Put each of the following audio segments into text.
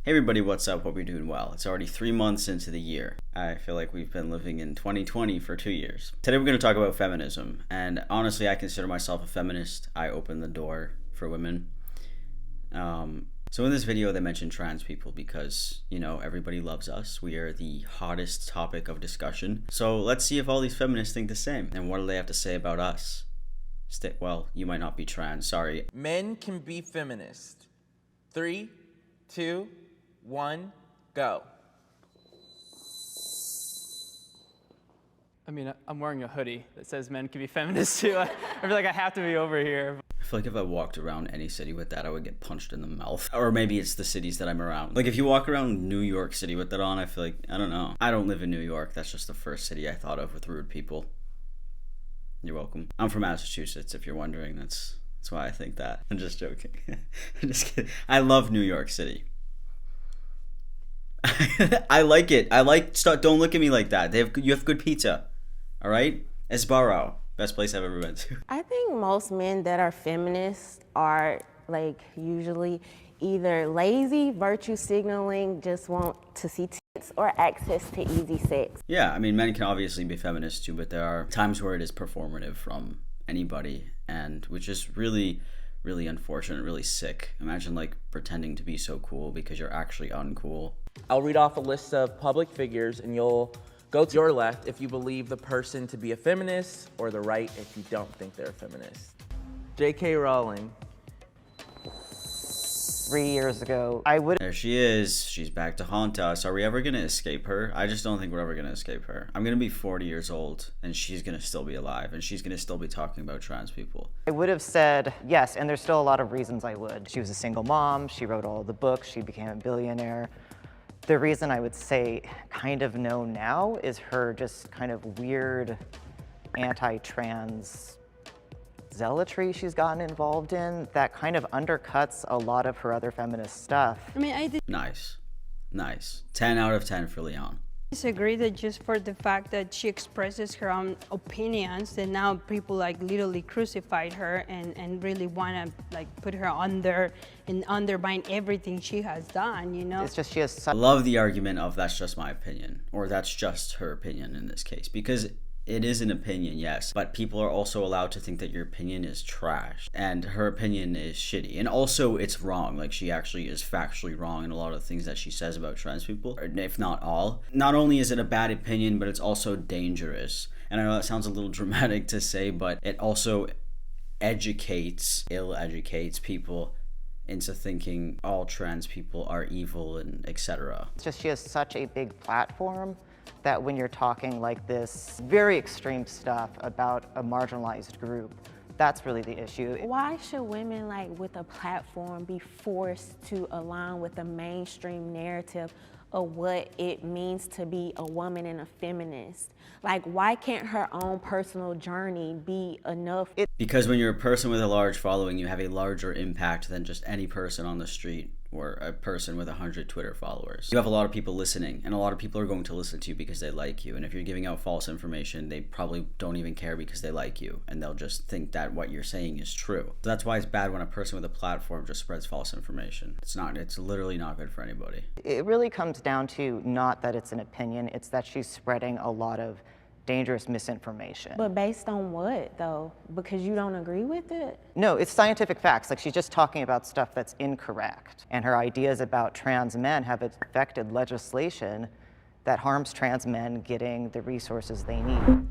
Hey everybody, what's up? Hope you're doing well. It's already 3 months into the year. I feel like we've been living in 2020 for 2 years. Today we're going to talk about feminism, and honestly I consider myself a feminist. I open the door for women. So in this video they mention trans people because, you know, everybody loves us. We are the hottest topic of discussion. So let's see if all these feminists think the same, and what do they have to say about us? Well, you might not be trans, sorry. Men can be feminist. 3, 2, 1, go. I mean, I'm wearing a hoodie that says men can be feminists too. I feel like I have to be over here. I feel like if I walked around any city with that, I would get punched in the mouth. Or maybe it's the cities that I'm around. Like if you walk around New York City with that on, I feel like, I don't know. I don't live in New York. That's just the first city I thought of with rude people. You're welcome. I'm from Massachusetts, if you're wondering. That's why I think that. I'm just joking. I'm just kidding. I love New York City. I like it. Don't look at me like that. You have good pizza. All right? Esbarro. Best place I've ever been to. I think most men that are feminists are like usually either lazy, virtue signaling, just want to see tits, or access to easy sex. Yeah, I mean, men can obviously be feminists too, but there are times where it is performative from anybody, and which is really, really unfortunate, really sick. Imagine like pretending to be so cool because you're actually uncool. I'll read off a list of public figures and you'll go to your left if you believe the person to be a feminist, or the right if you don't think they're a feminist. J.K. Rowling. 3 years ago, There she is. She's back to haunt us. Are we ever going to escape her? I just don't think we're ever going to escape her. I'm going to be 40 years old, and she's going to still be alive, and she's going to still be talking about trans people. I would have said yes, and there's still a lot of reasons I would. She was a single mom, she wrote all the books, she became a billionaire. The reason I would say kind of no now is her just kind of weird anti-trans zealotry she's gotten involved in that kind of undercuts a lot of her other feminist stuff. I mean, I Nice. 10 out of 10 for Leon. disagree that just for the fact that she expresses her own opinions, that now people like literally crucified her and really want to like put her under and undermine everything she has done, you know? It's just she has I such love the argument of that's just my opinion, or that's just her opinion in this case, because it is an opinion, yes, but people are also allowed to think that your opinion is trash, and her opinion is shitty, and also it's wrong. Like, she actually is factually wrong in a lot of the things that she says about trans people, or if not all. Not only is it a bad opinion, but it's also dangerous. And I know that sounds a little dramatic to say, but it also ill-educates people into thinking all trans people are evil and etc. It's just she has such a big platform that when you're talking like this very extreme stuff about a marginalized group, that's really the issue. Why should women like with a platform be forced to align with the mainstream narrative of what it means to be a woman and a feminist? Like, why can't her own personal journey be enough? Because when you're a person with a large following, you have a larger impact than just any person on the street or a person with 100 Twitter followers. You have a lot of people listening, and a lot of people are going to listen to you because they like you. And if you're giving out false information, they probably don't even care because they like you, and they'll just think that what you're saying is true. So that's why it's bad when a person with a platform just spreads false information. It's literally not good for anybody. It really comes down to not that it's an opinion, it's that she's spreading a lot of dangerous misinformation. But based on what though? Because you don't agree with it? No, it's scientific facts. Like, she's just talking about stuff that's incorrect. And her ideas about trans men have affected legislation that harms trans men getting the resources they need.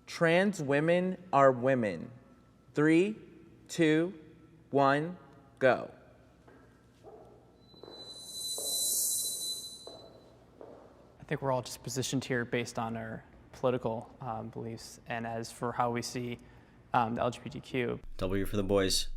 Trans women are women. 3, 2, 1, go. I think we're all just positioned here based on our political beliefs, and as for how we see the LGBTQ. W for the boys.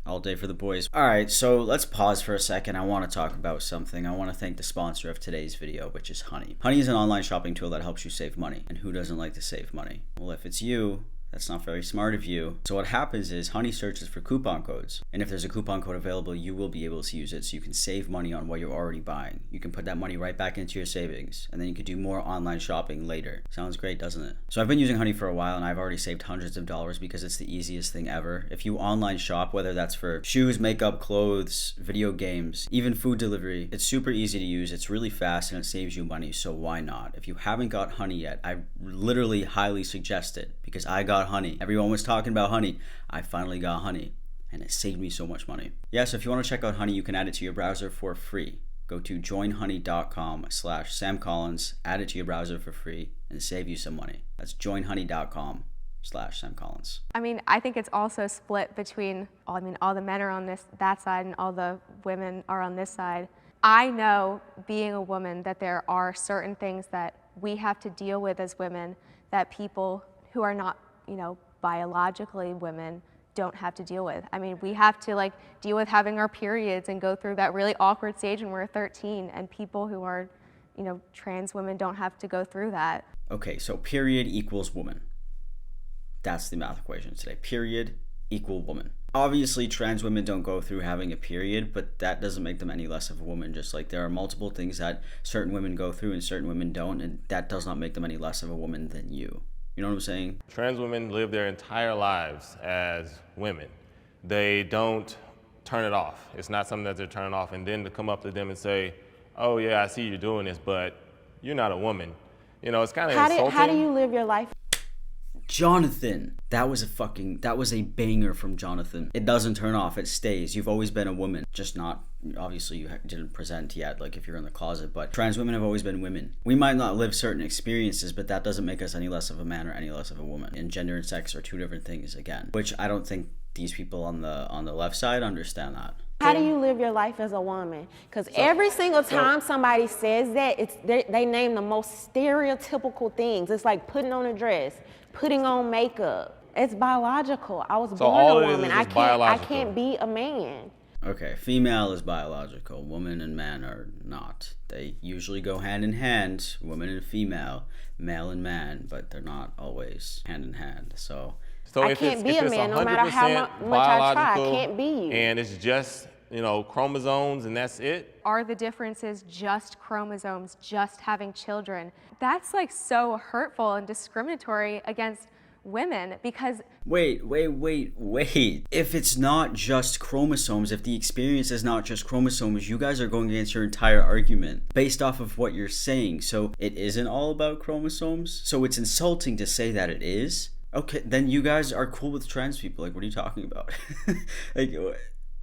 All day for the boys. Alright, so let's pause for a second. I want to talk about something. I want to thank the sponsor of today's video, which is Honey. Honey is an online shopping tool that helps you save money. And who doesn't like to save money? Well, if it's you, That's not very smart of you. So what happens is Honey searches for coupon codes. And if there's a coupon code available, you will be able to use it so you can save money on what you're already buying. You can put that money right back into your savings, and then you can do more online shopping later. Sounds great, doesn't it? So I've been using Honey for a while, and I've already saved hundreds of dollars because it's the easiest thing ever. If you online shop, whether that's for shoes, makeup, clothes, video games, even food delivery, it's super easy to use, it's really fast, and it saves you money, so why not? If you haven't got Honey yet, I literally highly suggest it, because I got Honey. Everyone was talking about Honey. I finally got Honey, and it saved me so much money. Yeah, so if you want to check out Honey, you can add it to your browser for free. Go to joinhoney.com/samcollins, add it to your browser for free, and save you some money. That's joinhoney.com/samcollins. I mean, I think it's also split between, all the men are on that side and all the women are on this side. I know, being a woman, that there are certain things that we have to deal with as women that people who are not, biologically women don't have to deal with. I mean, we have to deal with having our periods and go through that really awkward stage when we're 13, and people who are, trans women don't have to go through that. Okay, so period equals woman. That's the math equation today. Period equal woman. Obviously, trans women don't go through having a period, but that doesn't make them any less of a woman. Just like there are multiple things that certain women go through and certain women don't, and that does not make them any less of a woman than you. You know what I'm saying? Trans women live their entire lives as women. They don't turn it off. It's not something that they're turning off, and then to come up to them and say, oh yeah, I see you're doing this, but you're not a woman. It's kind of insulting. How do you live your life? Jonathan, that was a banger from Jonathan. It doesn't turn off, it stays. You've always been a woman, just not, obviously you didn't present yet, like if you're in the closet, but trans women have always been women. We might not live certain experiences, but that doesn't make us any less of a man or any less of a woman. And gender and sex are two different things again, which I don't think these people on the left side understand that. How do you live your life as a woman? Because every single time somebody says that, they name the most stereotypical things. It's like putting on a dress, putting on makeup. It's biological. I was born a woman. I can't be a man. Okay, female is biological. Woman and man are not. They usually go hand in hand, woman and female, male and man, but they're not always hand in hand. So I can't be a man no matter how much I try. I can't be you. And it's just, chromosomes and that's it? Are the differences just chromosomes, just having children? That's so hurtful and discriminatory against women, because wait. If it's not just chromosomes, if the experience is not just chromosomes, you guys are going against your entire argument based off of what you're saying. So it isn't all about chromosomes? So it's insulting to say that it is? Okay, then you guys are cool with trans people. What are you talking about?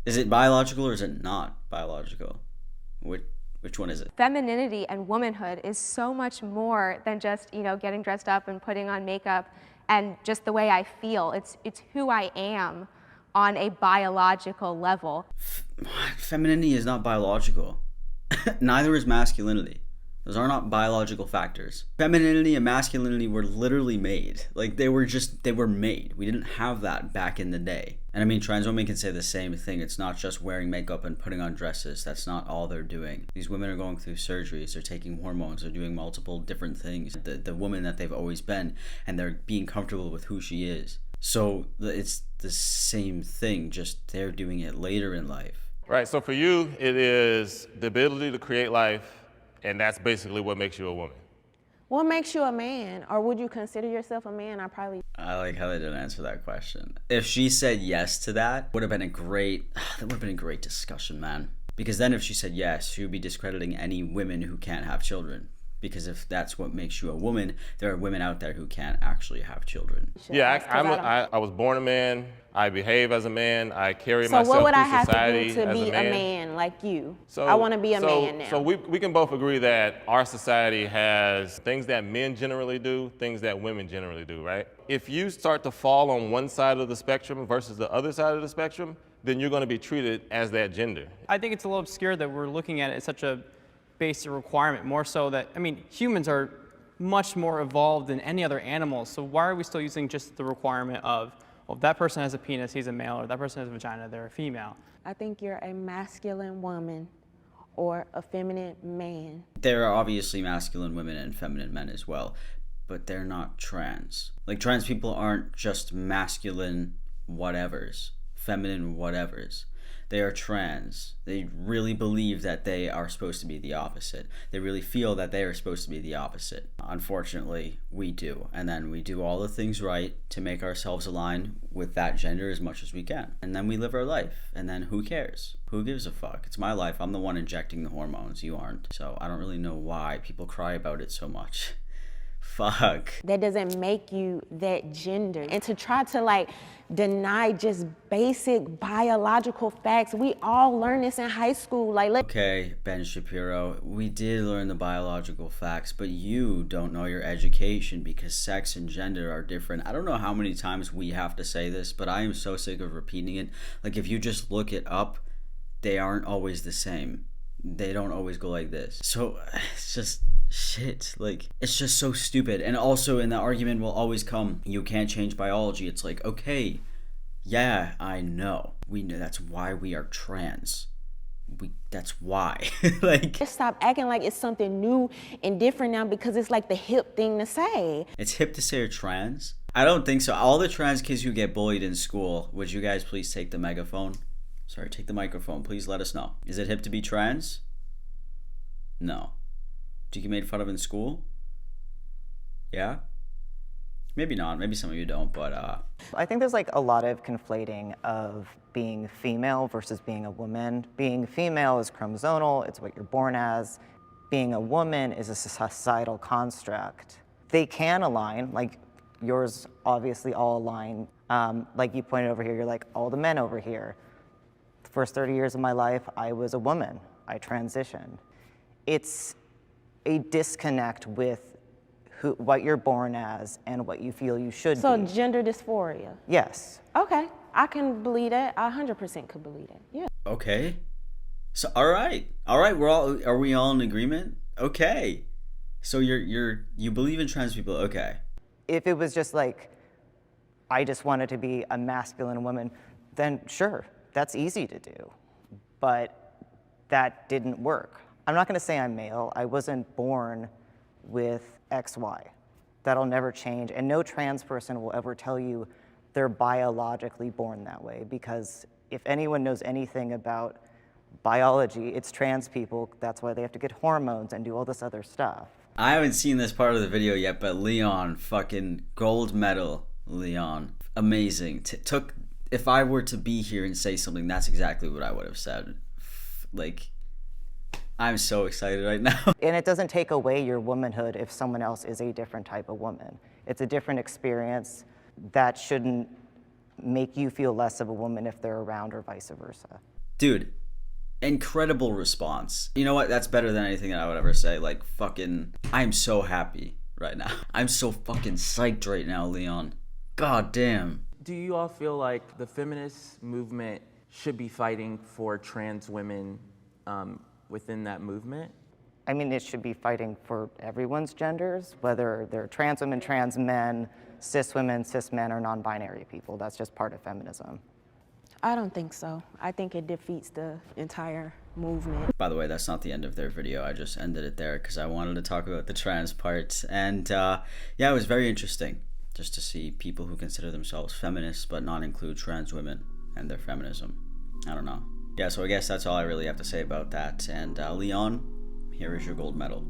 Is it biological or is it not biological? Which one is it? Femininity and womanhood is so much more than just, getting dressed up and putting on makeup and just the way I feel. It's who I am on a biological level. Femininity is not biological. Neither is masculinity. Those are not biological factors. Femininity and masculinity were literally made. They were made. We didn't have that back in the day. And I mean, trans women can say the same thing. It's not just wearing makeup and putting on dresses. That's not all they're doing. These women are going through surgeries. They're taking hormones. They're doing multiple different things. The woman that they've always been, and they're being comfortable with who she is. So it's the same thing, just they're doing it later in life. Right, so for you, it is the ability to create life, and that's basically what makes you a woman. What makes you a man? Or would you consider yourself a man? I like how they didn't answer that question. If she said yes to that, would have been a great discussion, man. Because then if she said yes, she would be discrediting any women who can't have children. Because if that's what makes you a woman, there are women out there who can't actually have children. Yeah, I was born a man. I behave as a man. I carry myself through society. So what would I have to do to be a man like you? I want to be a man now. So we can both agree that our society has things that men generally do, things that women generally do, right? If you start to fall on one side of the spectrum versus the other side of the spectrum, then you're going to be treated as that gender. I think it's a little obscure that we're looking at it as such a basic requirement, more so that, humans are much more evolved than any other animals, so why are we still using just the requirement of, well, if that person has a penis, he's a male, or that person has a vagina, they're a female? I think you're a masculine woman or a feminine man. There are obviously masculine women and feminine men as well. but they're not trans. Like, trans people aren't just masculine whatevers, feminine whatevers. They are trans. They really believe that they are supposed to be the opposite. They really feel that they are supposed to be the opposite. Unfortunately, we do. And then we do all the things right to make ourselves align with that gender as much as we can. And then we live our life. And then who cares? Who gives a fuck? It's my life. I'm the one injecting the hormones. You aren't. So I don't really know why people cry about it so much. Fuck. That doesn't make you that gender. And to try to like deny just basic biological facts, we all learn this in high school. Like, okay, Ben Shapiro, we did learn the biological facts, but you don't know your education because sex and gender are different. I don't know how many times we have to say this, but I am so sick of repeating it. Like, if you just look it up, they aren't always the same. They don't always go like this. So it's just shit. Like, it's just so stupid. And also, in the argument will always come, you can't change biology. It's like, okay, yeah, I know. We know that's why we are trans. That's why. Like, just stop acting like it's something new and different now because it's like the hip thing to say. It's hip to say you're trans? I don't think so. All the trans kids who get bullied in school, would you guys please take the megaphone? Sorry, take the microphone. Please let us know. Is it hip to be trans? No. Do you get made fun of in school? Yeah? Maybe not. Maybe some of you don't, but I think there's like a lot of conflating of being female versus being a woman. Being female is chromosomal, it's what you're born as. Being a woman is a societal construct. They can align, like yours obviously all align. Like you pointed over here, you're like, all the men over here. The first 30 years of my life, I was a woman. I transitioned. It's a disconnect with what you're born as and what you feel you should be. So gender dysphoria? Yes. Okay, I can believe that. I 100% could believe that, yeah. okay. So, all right, are we all in agreement? Okay. So you believe in trans people, okay. If it was just like, I just wanted to be a masculine woman, then sure, that's easy to do. But that didn't work. I'm not gonna say I'm male. I wasn't born with XY. That'll never change. And no trans person will ever tell you they're biologically born that way, because if anyone knows anything about biology, it's trans people. That's why they have to get hormones and do all this other stuff. I haven't seen this part of the video yet, but Leon, fucking gold medal, Leon. Amazing. If I were to be here and say something, that's exactly what I would have said. Like, I'm so excited right now. And it doesn't take away your womanhood if someone else is a different type of woman. It's a different experience that shouldn't make you feel less of a woman if they're around or vice versa. Dude, incredible response. You know what? That's better than anything that I would ever say. Like, fucking, I'm so happy right now. I'm so fucking psyched right now, Leon. God damn. Do you all feel like the feminist movement should be fighting for trans women within that movement? I mean, it should be fighting for everyone's genders, whether they're trans women, trans men, cis women, cis men, or non-binary people. That's just part of feminism. I don't think so. I think it defeats the entire movement. By the way, that's not the end of their video. I just ended it there because I wanted to talk about the trans part. And yeah, it was very interesting just to see people who consider themselves feminists but not include trans women and their feminism. I don't know. Yeah, so I guess that's all I really have to say about that. And Leon, here is your gold medal.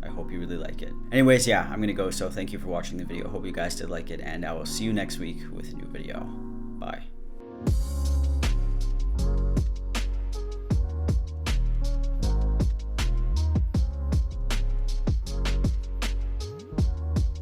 I hope you really like it. Anyways, yeah, I'm gonna go, so thank you for watching the video. Hope you guys did like it, and I will see you next week with a new video. Bye.